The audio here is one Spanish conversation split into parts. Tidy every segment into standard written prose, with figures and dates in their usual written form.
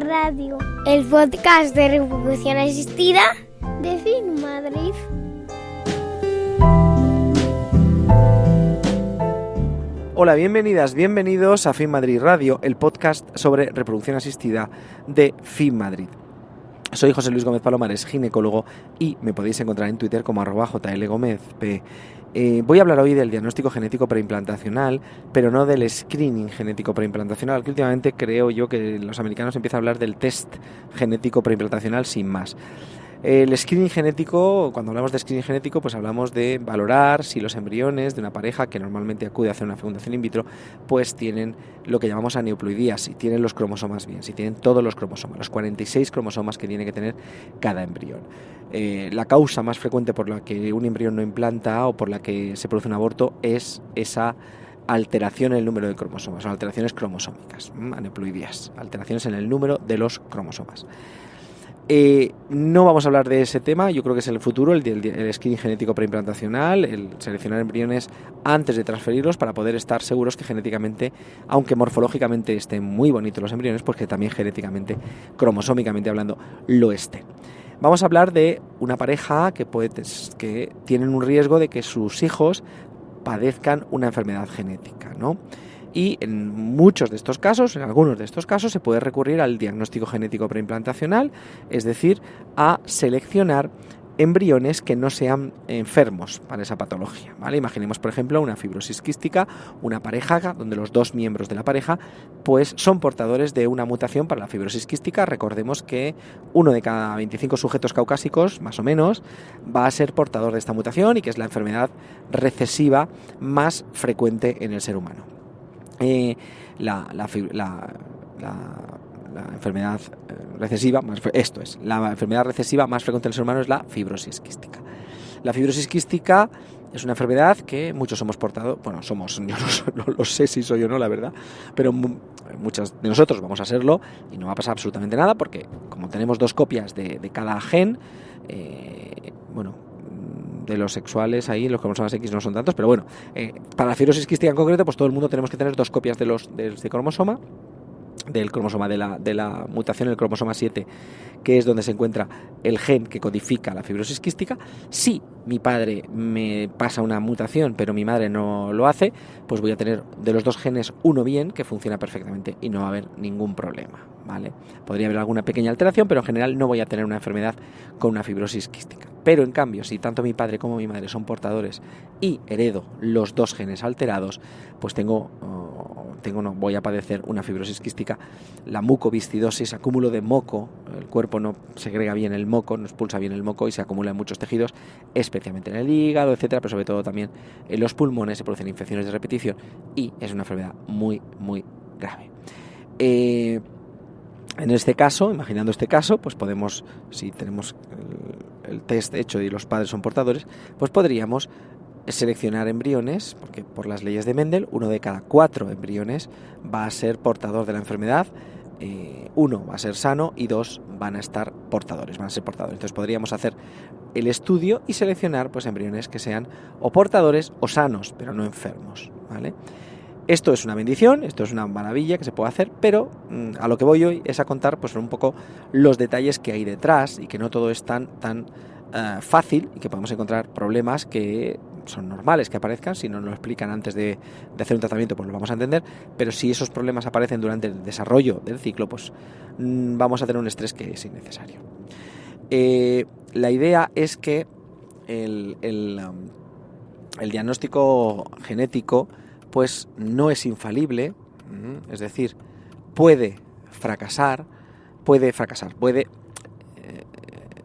Radio, el podcast de reproducción asistida de FinMadrid. Hola, bienvenidas, bienvenidos a FinMadrid Radio, el podcast sobre reproducción asistida de FinMadrid. Soy José Luis Gómez Palomares, ginecólogo, y me podéis encontrar en Twitter como @jlgomezp. Voy a hablar hoy del diagnóstico genético preimplantacional, pero no del screening genético preimplantacional, que últimamente creo yo que los americanos empiezan a hablar del test genético preimplantacional sin más. El screening genético, cuando hablamos de screening genético, pues hablamos de valorar si los embriones de una pareja que normalmente acude a hacer una fecundación in vitro, pues tienen lo que llamamos aneuploidías, si tienen los cromosomas bien, si tienen todos los cromosomas, los 46 cromosomas que tiene que tener cada embrión. La causa más frecuente por la que un embrión no implanta o por la que se produce un aborto es esa alteración en el número de cromosomas, o alteraciones cromosómicas, aneuploidías, alteraciones en el número de los cromosomas. No vamos a hablar de ese tema, yo creo que es el futuro, el screening genético preimplantacional, el seleccionar embriones antes de transferirlos para poder estar seguros que genéticamente, aunque morfológicamente estén muy bonitos los embriones, pues que también genéticamente, cromosómicamente hablando, lo estén. Vamos a hablar de una pareja que tienen un riesgo de que sus hijos padezcan una enfermedad genética, ¿no? Y en muchos de estos casos, en algunos de estos casos, se puede recurrir al diagnóstico genético preimplantacional, es decir, a seleccionar embriones que no sean enfermos para esa patología, ¿vale? Imaginemos, por ejemplo, una fibrosis quística, una pareja donde los dos miembros de la pareja pues son portadores de una mutación para la fibrosis quística. Recordemos que 1 de cada 25 sujetos caucásicos, más o menos, va a ser portador de esta mutación y que es la enfermedad recesiva más frecuente en el ser humano. La enfermedad recesiva, la enfermedad recesiva más frecuente en el ser humano es la fibrosis quística. La fibrosis quística es una enfermedad que muchos somos portadores, yo no lo sé si soy yo o no, la verdad, pero muchos de nosotros vamos a serlo y no va a pasar absolutamente nada porque como tenemos 2 copias de cada gen, de los sexuales ahí, los cromosomas X no son tantos, pero bueno, para la fibrosis quística en concreto, pues todo el mundo tenemos que tener 2 copias de este cromosoma, del cromosoma de la mutación, el cromosoma 7, que es donde se encuentra el gen que codifica la fibrosis quística. Si mi padre me pasa una mutación, pero mi madre no lo hace, pues voy a tener de los 2 genes uno bien, que funciona perfectamente y no va a haber ningún problema, ¿vale? Podría haber alguna pequeña alteración, pero en general no voy a tener una enfermedad con una fibrosis quística. Pero en cambio, si tanto mi padre como mi madre son portadores y heredo los 2 genes alterados, pues voy a padecer una fibrosis quística, la mucoviscidosis, acúmulo de moco. El cuerpo no segrega bien el moco, no expulsa bien el moco y se acumula en muchos tejidos, especialmente en el hígado, etcétera, pero sobre todo también en los pulmones. Se producen infecciones de repetición y es una enfermedad muy, muy grave. En este caso, imaginando este caso, pues podemos, si tenemos el test hecho y los padres son portadores, pues podríamos seleccionar embriones, porque por las leyes de Mendel, 1 de cada 4 embriones va a ser portador de la enfermedad, 1 va a ser sano y 2 van a ser portadores. Entonces podríamos hacer el estudio y seleccionar pues embriones que sean o portadores o sanos, pero no enfermos, ¿vale? Esto es una bendición, esto es una maravilla que se puede hacer, pero a lo que voy hoy es a contar pues un poco los detalles que hay detrás y que no todo es tan fácil y que podemos encontrar problemas que son normales que aparezcan. Si no nos lo explican antes de hacer un tratamiento, pues lo vamos a entender, pero si esos problemas aparecen durante el desarrollo del ciclo, pues vamos a tener un estrés que es innecesario. La idea es que el diagnóstico genético pues no es infalible, es decir, puede fracasar, puede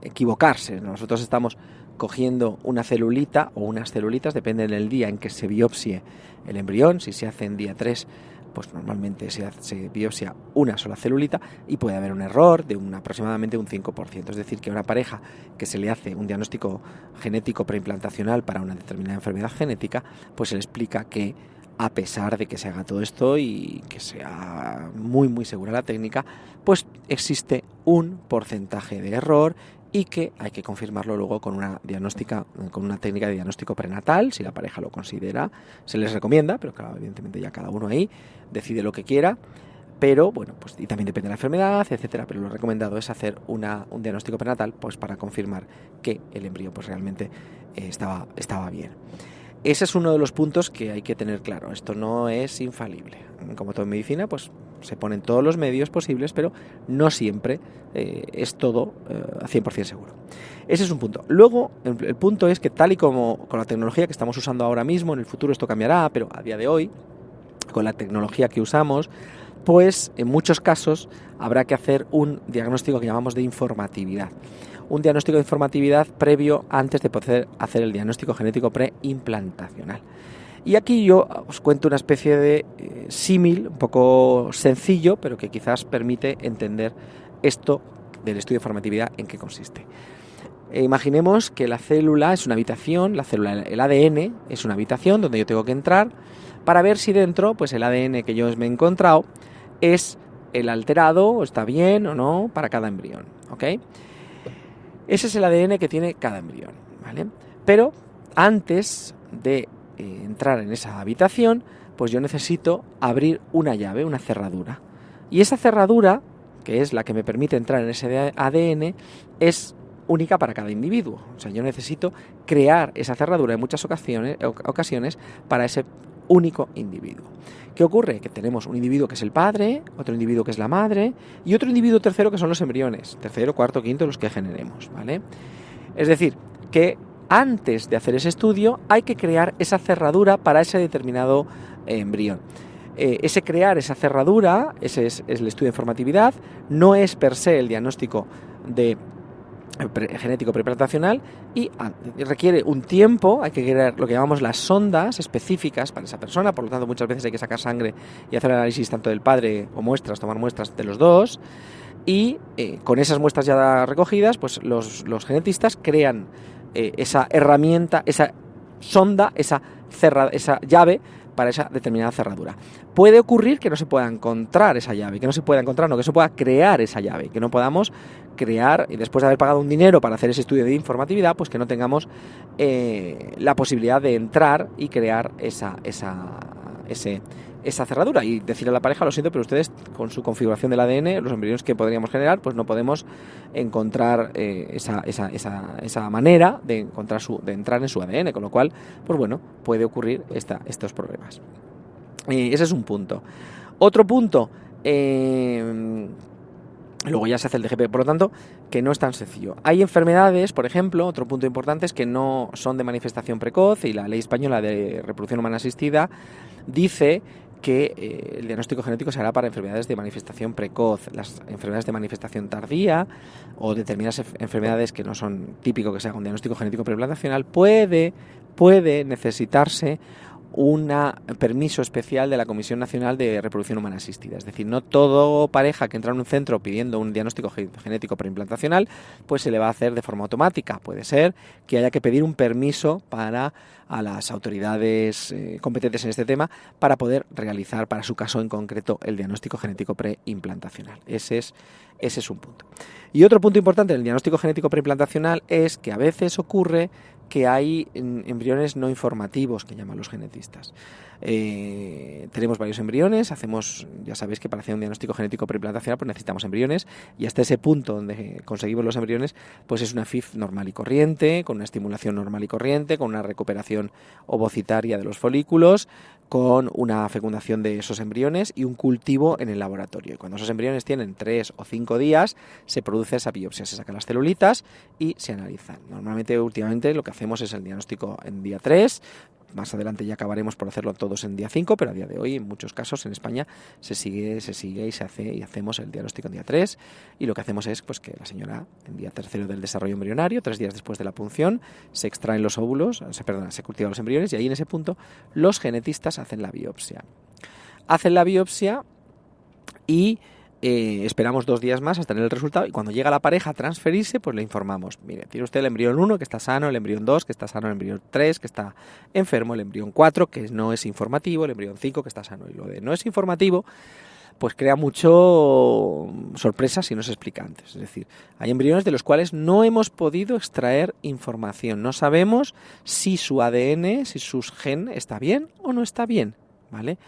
equivocarse. Nosotros estamos cogiendo una celulita o unas celulitas, depende del día en que se biopsie el embrión. Si se hace en día 3, pues normalmente se biopsia una sola celulita y puede haber un error de aproximadamente un 5%. Es decir, que a una pareja que se le hace un diagnóstico genético preimplantacional para una determinada enfermedad genética, pues se le explica que a pesar de que se haga todo esto y que sea muy muy segura la técnica, pues existe un porcentaje de error y que hay que confirmarlo luego con una técnica de diagnóstico prenatal, si la pareja lo considera. Se les recomienda, pero claro, evidentemente ya cada uno ahí decide lo que quiera, pero bueno, pues y también depende de la enfermedad, etcétera, pero lo recomendado es hacer un diagnóstico prenatal pues para confirmar que el embrión pues realmente estaba bien. Ese es uno de los puntos que hay que tener claro. Esto no es infalible. Como todo en medicina, pues se ponen todos los medios posibles, pero no siempre es todo a 100% seguro. Ese es un punto. Luego, el punto es que tal y como con la tecnología que estamos usando ahora mismo, en el futuro esto cambiará, pero a día de hoy, con la tecnología que usamos, pues en muchos casos habrá que hacer un diagnóstico que llamamos de informatividad. Un diagnóstico de informatividad previo antes de poder hacer el diagnóstico genético preimplantacional. Y aquí yo os cuento una especie de símil, un poco sencillo, pero que quizás permite entender esto del estudio de informatividad en qué consiste. Imaginemos que la célula es una habitación, el ADN es una habitación donde yo tengo que entrar para ver si dentro, pues el ADN que yo me he encontrado es el alterado, o está bien o no, para cada embrión, ¿ok? Ese es el ADN que tiene cada embrión, ¿vale? Pero antes de entrar en esa habitación, pues yo necesito abrir una llave, una cerradura. Y esa cerradura, que es la que me permite entrar en ese ADN, es única para cada individuo. O sea, yo necesito crear esa cerradura en muchas ocasiones para ese único individuo. ¿Qué ocurre? Que tenemos un individuo que es el padre, otro individuo que es la madre y otro individuo tercero que son los embriones, tercero, cuarto, quinto, los que generemos, ¿vale? Es decir, que antes de hacer ese estudio hay que crear esa cerradura para ese determinado embrión. Ese crear esa cerradura, ese es el estudio de informatividad, no es per se el diagnóstico de genético preplantacional y requiere un tiempo, hay que crear lo que llamamos las sondas específicas para esa persona, por lo tanto muchas veces hay que sacar sangre y hacer análisis tanto del padre o muestras, tomar muestras de los dos y con esas muestras ya recogidas, pues los genetistas crean esa herramienta, esa sonda, esa llave para esa determinada cerradura. Puede ocurrir que no se pueda encontrar esa llave, que no se pueda crear esa llave, que no podamos crear, y después de haber pagado un dinero para hacer ese estudio de informatividad, pues que no tengamos la posibilidad de entrar y crear esa cerradura y decirle a la pareja, lo siento, pero ustedes con su configuración del ADN, los embriones que podríamos generar, pues no podemos encontrar esa manera de entrar en su ADN, con lo cual, pues bueno, puede ocurrir estos problemas. Ese es un punto. Otro punto, luego ya se hace el DGP, por lo tanto, que no es tan sencillo. Hay enfermedades, por ejemplo, otro punto importante es que no son de manifestación precoz y la Ley Española de Reproducción Humana Asistida dice que el diagnóstico genético se hará para enfermedades de manifestación precoz. Las enfermedades de manifestación tardía o determinadas enfermedades que no son típico que se haga un diagnóstico genético preimplantacional puede necesitarse un permiso especial de la Comisión Nacional de Reproducción Humana Asistida. Es decir, no todo pareja que entra en un centro pidiendo un diagnóstico genético preimplantacional, pues se le va a hacer de forma automática. Puede ser que haya que pedir un permiso a las autoridades competentes en este tema para poder realizar, para su caso en concreto, el diagnóstico genético preimplantacional. Ese es un punto. Y otro punto importante del diagnóstico genético preimplantacional es que a veces ocurre que hay embriones no informativos, que llaman los genetistas. Tenemos varios embriones, ya sabéis que para hacer un diagnóstico genético preimplantacional pues necesitamos embriones y hasta ese punto donde conseguimos los embriones pues es una FIV normal y corriente, con una estimulación normal y corriente, con una recuperación ovocitaria de los folículos, con una fecundación de esos embriones y un cultivo en el laboratorio. Y cuando esos embriones tienen 3 o 5 días, se produce esa biopsia, se sacan las celulitas y se analizan. Normalmente, últimamente, lo que hacemos es el diagnóstico en día 3, más adelante ya acabaremos por hacerlo todos en día 5, pero a día de hoy, en muchos casos, en España, se sigue y se hace y hacemos el diagnóstico en día 3, y lo que hacemos es pues que la señora, en día 3 del desarrollo embrionario, 3 días después de la punción, se extraen los óvulos, se cultivan los embriones, y ahí en ese punto los genetistas hacen la biopsia. Y esperamos 2 días más hasta tener el resultado y cuando llega la pareja a transferirse, pues le informamos. Mire, tiene usted el embrión 1 que está sano, el embrión 2 que está sano, el embrión 3 que está enfermo, el embrión 4 que no es informativo, el embrión 5 que está sano. Y lo de no es informativo, pues crea mucho sorpresas si no se explica antes. Es decir, hay embriones de los cuales no hemos podido extraer información. No sabemos si su ADN, si su gen está bien o no está bien, ¿vale?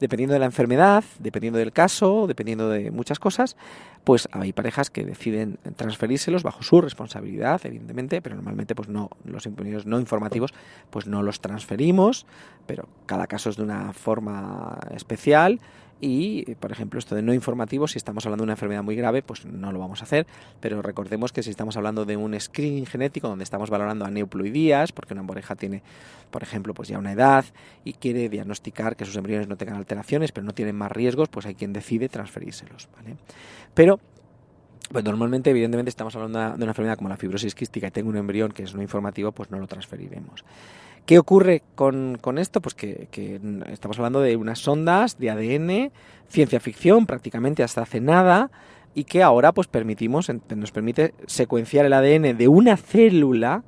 Dependiendo de la enfermedad, dependiendo del caso, dependiendo de muchas cosas, pues hay parejas que deciden transferírselos bajo su responsabilidad, evidentemente, pero normalmente pues no, los embriones no informativos pues no los transferimos, pero cada caso es de una forma especial. Y, por ejemplo, esto de no informativo, si estamos hablando de una enfermedad muy grave, pues no lo vamos a hacer, pero recordemos que si estamos hablando de un screening genético donde estamos valorando aneuploidías, porque una pareja tiene, por ejemplo, pues ya una edad y quiere diagnosticar que sus embriones no tengan alteraciones, pero no tienen más riesgos, pues hay quien decide transferírselos, ¿vale? Pero pues normalmente, evidentemente, estamos hablando de una enfermedad como la fibrosis quística y tengo un embrión que es no informativo, pues no lo transferiremos. ¿Qué ocurre con esto? Pues que estamos hablando de unas sondas de ADN, ciencia ficción, prácticamente hasta hace nada, y que ahora pues nos permite secuenciar el ADN de una célula,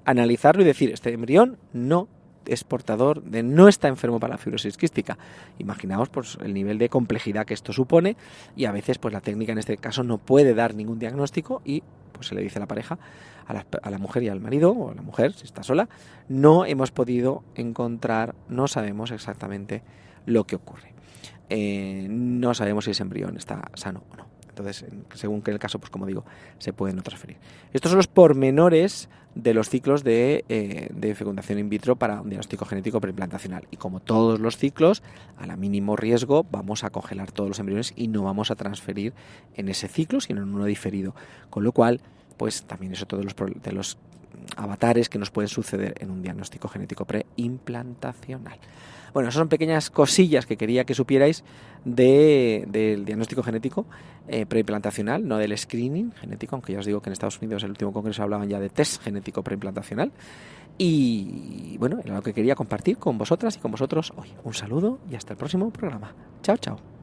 analizarlo y decir, este embrión no es portador no está enfermo para la fibrosis quística. Imaginaos pues el nivel de complejidad que esto supone, y a veces pues la técnica en este caso no puede dar ningún diagnóstico y pues se le dice a la pareja, a la mujer y al marido, o a la mujer si está sola, no hemos podido encontrar, no sabemos exactamente lo que ocurre. No sabemos si ese embrión está sano o no. Entonces, según que el caso, pues como digo, se puede no transferir. Estos son los pormenores de los ciclos de fecundación in vitro para un diagnóstico genético preimplantacional. Y como todos los ciclos, a la mínimo riesgo vamos a congelar todos los embriones y no vamos a transferir en ese ciclo, sino en uno diferido. Con lo cual, pues también es otro de los avatares que nos pueden suceder en un diagnóstico genético preimplantacional. Bueno, esas son pequeñas cosillas que quería que supierais del diagnóstico genético preimplantacional, no del screening genético, aunque ya os digo que en Estados Unidos en el último congreso hablaban ya de test genético preimplantacional. Y bueno, era lo que quería compartir con vosotras y con vosotros hoy. Un saludo y hasta el próximo programa. Chao, chao.